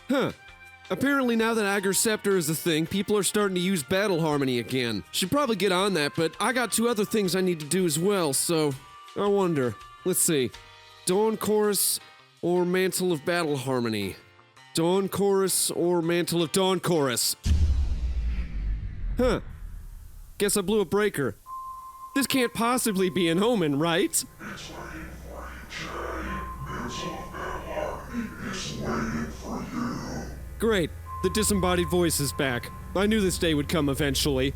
Huh. Apparently now that Ager Scepter is a thing, people are starting to use Battle Harmony again. Should probably get on that, but I got 2 other things I need to do as well, so I wonder. Let's see. Dawn Chorus or Mantle of Battle Harmony? Dawn Chorus or Mantle of Dawn Chorus? Huh. Guess I blew a breaker. This can't possibly be an omen, right? It's waiting for you, Jay. Mantle of Battle Harmony is waiting for you. Great. The disembodied voice is back. I knew this day would come eventually.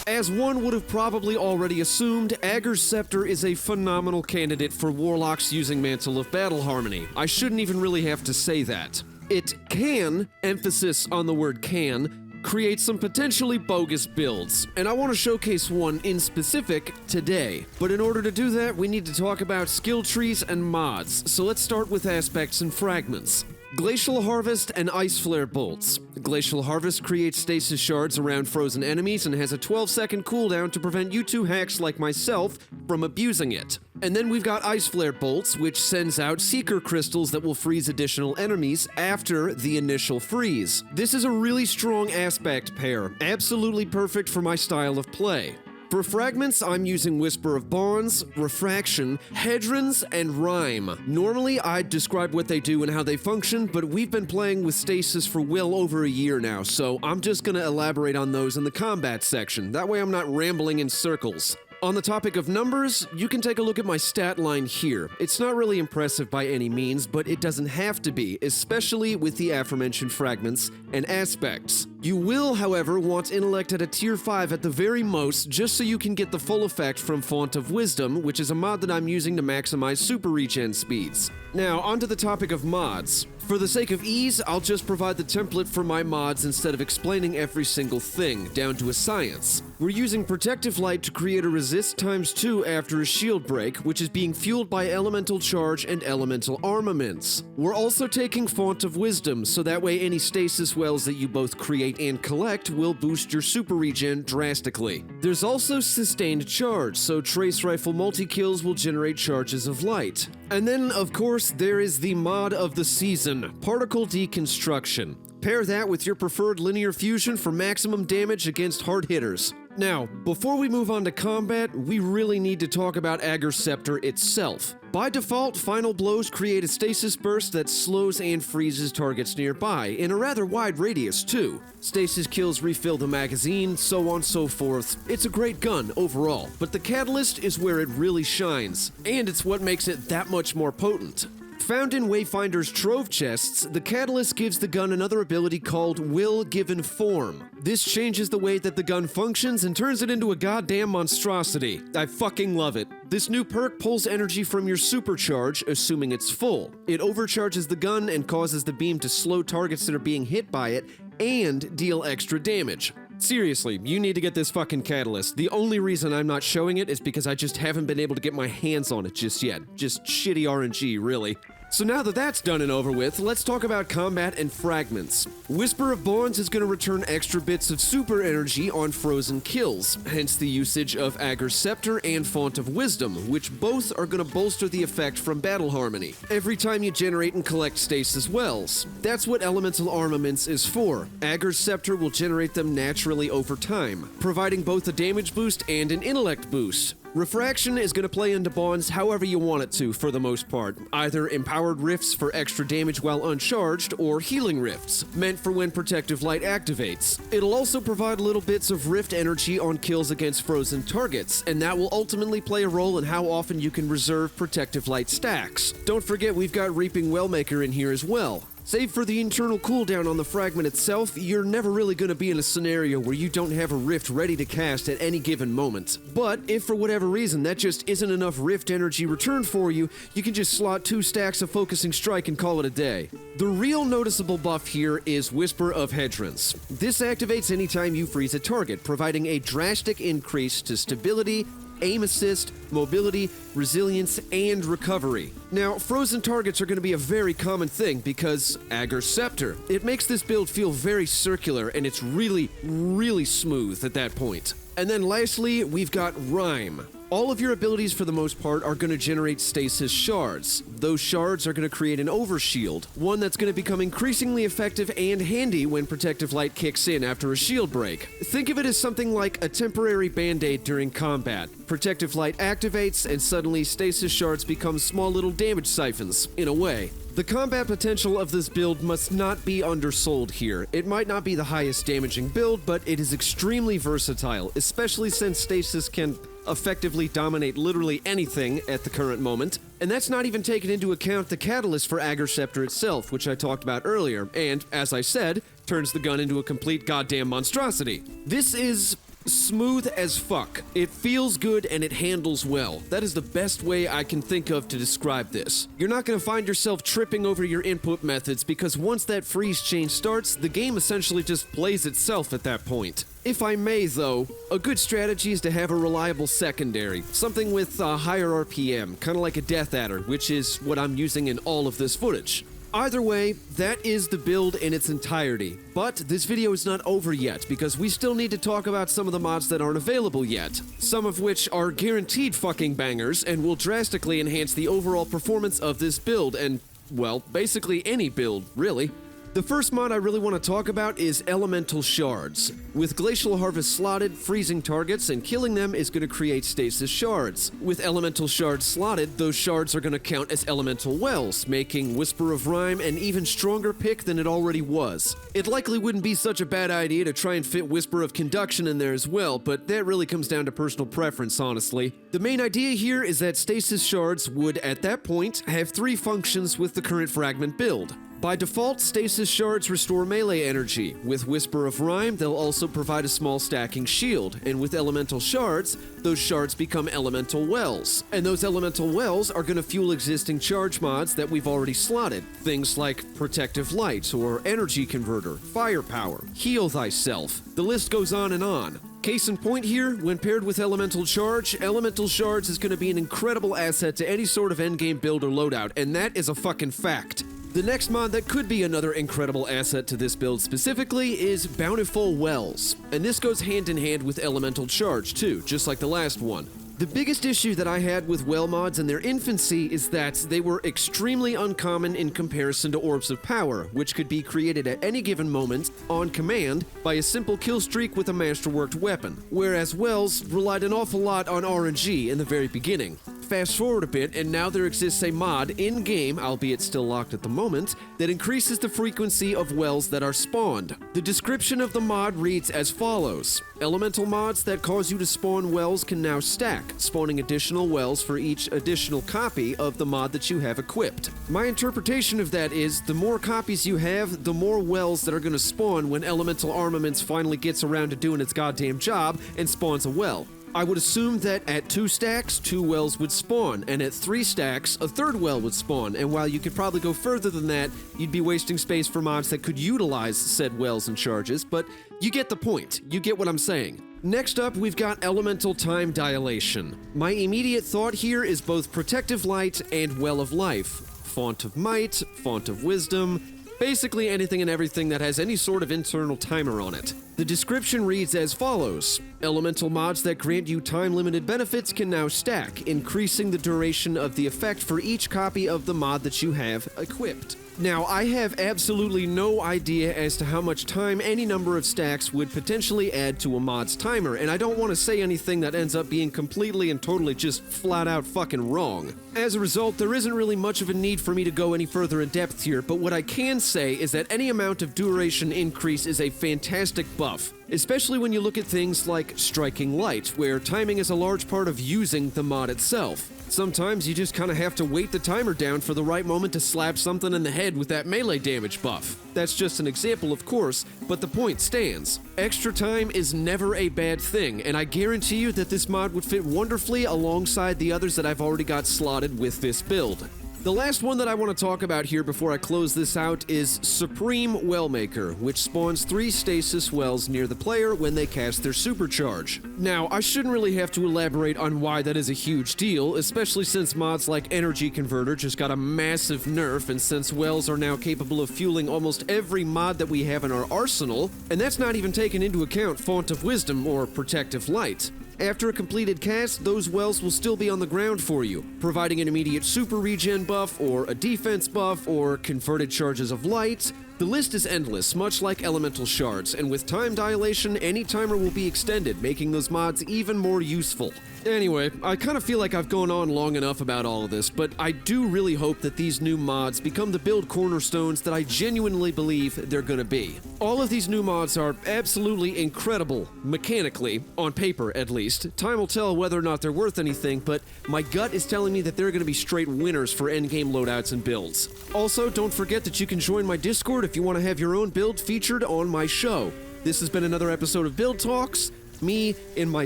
As one would have probably already assumed, Ager's Scepter is a phenomenal candidate for warlocks using Mantle of Battle Harmony. I shouldn't even really have to say that. It can, emphasis on the word can, create some potentially bogus builds, and I want to showcase one in specific today. But in order to do that, we need to talk about skill trees and mods, so let's start with aspects and fragments. Glacial Harvest and Ice Flare Bolts. Glacial Harvest creates stasis shards around frozen enemies and has a 12-second cooldown to prevent you 2 hacks like myself from abusing it. And then we've got Ice Flare Bolts, which sends out Seeker Crystals that will freeze additional enemies after the initial freeze. This is a really strong aspect pair, absolutely perfect for my style of play. For fragments, I'm using Whisper of Bonds, Refraction, Hedrons, and Rhyme. Normally, I'd describe what they do and how they function, but we've been playing with Stasis for well over a year now, so I'm just gonna elaborate on those in the combat section. That way I'm not rambling in circles. On the topic of numbers, you can take a look at my stat line here. It's not really impressive by any means, but it doesn't have to be, especially with the aforementioned fragments and aspects. You will, however, want Intellect at a tier 5 at the very most, just so you can get the full effect from Font of Wisdom, which is a mod that I'm using to maximize super regen speeds. Now, onto the topic of mods. For the sake of ease, I'll just provide the template for my mods instead of explaining every single thing, down to a science. We're using Protective Light to create a resist ×2 after a shield break, which is being fueled by Elemental Charge and Elemental Armaments. We're also taking Font of Wisdom, so that way any stasis wells that you both create and collect will boost your super regen drastically. There's also Sustained Charge, so Trace Rifle multi-kills will generate charges of light. And then, of course, there is the mod of the season, Particle Deconstruction. Pair that with your preferred linear fusion for maximum damage against hard hitters. Now, before we move on to combat, we really need to talk about Ager Scepter itself. By default, Final Blows create a stasis burst that slows and freezes targets nearby, in a rather wide radius too. Stasis kills refill the magazine, so on and so forth. It's a great gun overall, but the catalyst is where it really shines, and it's what makes it that much more potent. Found in Wayfinder's Trove Chests, the Catalyst gives the gun another ability called Will Given Form. This changes the way that the gun functions and turns it into a goddamn monstrosity. I fucking love it. This new perk pulls energy from your supercharge, assuming it's full. It overcharges the gun and causes the beam to slow targets that are being hit by it and deal extra damage. Seriously, you need to get this fucking catalyst. The only reason I'm not showing it is because I just haven't been able to get my hands on it just yet. Just shitty RNG, really. So now that that's done and over with, let's talk about combat and fragments. Whisper of Bonds is going to return extra bits of super energy on frozen kills, hence the usage of Ager Scepter and Font of Wisdom, which both are going to bolster the effect from Battle Harmony every time you generate and collect stasis wells. That's what Elemental Armaments is for. Ager Scepter will generate them naturally over time, providing both a damage boost and an intellect boost. Refraction is going to play into bonds however you want it to, for the most part. Either Empowered Rifts for extra damage while uncharged, or Healing Rifts, meant for when Protective Light activates. It'll also provide little bits of Rift energy on kills against frozen targets, and that will ultimately play a role in how often you can reserve Protective Light stacks. Don't forget we've got Reaping Wellmaker in here as well. Save for the internal cooldown on the fragment itself, you're never really going to be in a scenario where you don't have a rift ready to cast at any given moment. But if for whatever reason that just isn't enough rift energy returned for you, you can just slot 2 stacks of Focusing Strike and call it a day. The real noticeable buff here is Whisper of Hedrons. This activates anytime you freeze a target, providing a drastic increase to stability, aim assist, mobility, resilience, and recovery. Now, frozen targets are going to be a very common thing because Ager Scepter. It makes this build feel very circular, and it's really, really smooth at that point. And then lastly, we've got Rhyme. All of your abilities for the most part are going to generate stasis shards. Those shards are going to create an overshield, one that's going to become increasingly effective and handy when protective light kicks in after a shield break. Think of it as something like a temporary band-aid during combat. Protective light activates and suddenly stasis shards become small little damage siphons, in a way. The combat potential of this build must not be undersold here. It might not be the highest damaging build, but it is extremely versatile, especially since stasis can effectively dominate literally anything at the current moment. And that's not even taking into account the catalyst for Ager Scepter itself, which I talked about earlier, and, as I said, turns the gun into a complete goddamn monstrosity. This is smooth as fuck. It feels good and it handles well. That is the best way I can think of to describe this. You're not going to find yourself tripping over your input methods because once that freeze change starts, the game essentially just plays itself at that point. If I may, though, a good strategy is to have a reliable secondary, something with a higher RPM, kind of like a Death Adder, which is what I'm using in all of this footage. Either way, that is the build in its entirety. But this video is not over yet, because we still need to talk about some of the mods that aren't available yet. Some of which are guaranteed fucking bangers, and will drastically enhance the overall performance of this build, and, well, basically any build, really. The first mod I really want to talk about is Elemental Shards. With Glacial Harvest slotted, freezing targets and killing them is going to create stasis shards. With Elemental Shards slotted, those shards are going to count as Elemental Wells, making Whisper of Rhyme an even stronger pick than it already was. It likely wouldn't be such a bad idea to try and fit Whisper of Conduction in there as well, but that really comes down to personal preference, honestly. The main idea here is that stasis shards would, at that point, have 3 functions with the current fragment build. By default, stasis shards restore melee energy. With Whisper of Rhyme, they'll also provide a small stacking shield, and with elemental shards, those shards become elemental wells. And those elemental wells are going to fuel existing charge mods that we've already slotted. Things like Protective Light or Energy Converter, Firepower, Heal Thyself. The list goes on and on. Case in point here, when paired with Elemental Charge, Elemental Shards is going to be an incredible asset to any sort of endgame build or loadout, and that is a fucking fact. The next mod that could be another incredible asset to this build specifically is Bountiful Wells, and this goes hand in hand with Elemental Charge too, just like the last one. The biggest issue that I had with well mods in their infancy is that they were extremely uncommon in comparison to Orbs of Power, which could be created at any given moment, on command, by a simple kill streak with a masterworked weapon, whereas wells relied an awful lot on RNG in the very beginning. Fast forward a bit, and now there exists a mod in-game, albeit still locked at the moment, that increases the frequency of wells that are spawned. The description of the mod reads as follows. Elemental mods that cause you to spawn wells can now stack, spawning additional wells for each additional copy of the mod that you have equipped. My interpretation of that is, the more copies you have, the more wells that are going to spawn when Elemental Armaments finally gets around to doing its goddamn job and spawns a well. I would assume that at 2 stacks, 2 wells would spawn, and at 3 stacks, a 3rd well would spawn, and while you could probably go further than that, you'd be wasting space for mods that could utilize said wells and charges, but you get the point. You get what I'm saying. Next up, we've got Elemental Time Dilation. My immediate thought here is both Protective Light and Well of Life. Font of Might, Font of Wisdom, basically anything and everything that has any sort of internal timer on it. The description reads as follows. Elemental mods that grant you time-limited benefits can now stack, increasing the duration of the effect for each copy of the mod that you have equipped. Now, I have absolutely no idea as to how much time any number of stacks would potentially add to a mod's timer, and I don't want to say anything that ends up being completely and totally just flat-out fucking wrong. As a result, there isn't really much of a need for me to go any further in depth here, but what I can say is that any amount of duration increase is a fantastic buff, especially when you look at things like Striking Light, where timing is a large part of using the mod itself. Sometimes you just kind of have to wait the timer down for the right moment to slap something in the head with that melee damage buff. That's just an example, of course, but the point stands. Extra time is never a bad thing, and I guarantee you that this mod would fit wonderfully alongside the others that I've already got slotted with this build. The last one that I want to talk about here before I close this out is Supreme Wellmaker, which spawns 3 stasis wells near the player when they cast their supercharge. Now, I shouldn't really have to elaborate on why that is a huge deal, especially since mods like Energy Converter just got a massive nerf, and since wells are now capable of fueling almost every mod that we have in our arsenal, and that's not even taking into account Font of Wisdom or Protective Light. After a completed cast, those wells will still be on the ground for you, providing an immediate super regen buff, or a defense buff, or converted charges of light. The list is endless, much like Elemental Shards, and with Time Dilation, any timer will be extended, making those mods even more useful. Anyway, I kind of feel like I've gone on long enough about all of this, but I do really hope that these new mods become the build cornerstones that I genuinely believe they're gonna be. All of these new mods are absolutely incredible, mechanically, on paper at least. Time will tell whether or not they're worth anything, but my gut is telling me that they're gonna be straight winners for endgame loadouts and builds. Also, don't forget that you can join my Discord if you want to have your own build featured on my show. This has been another episode of Build Talks. Me in my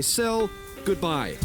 cell. Goodbye.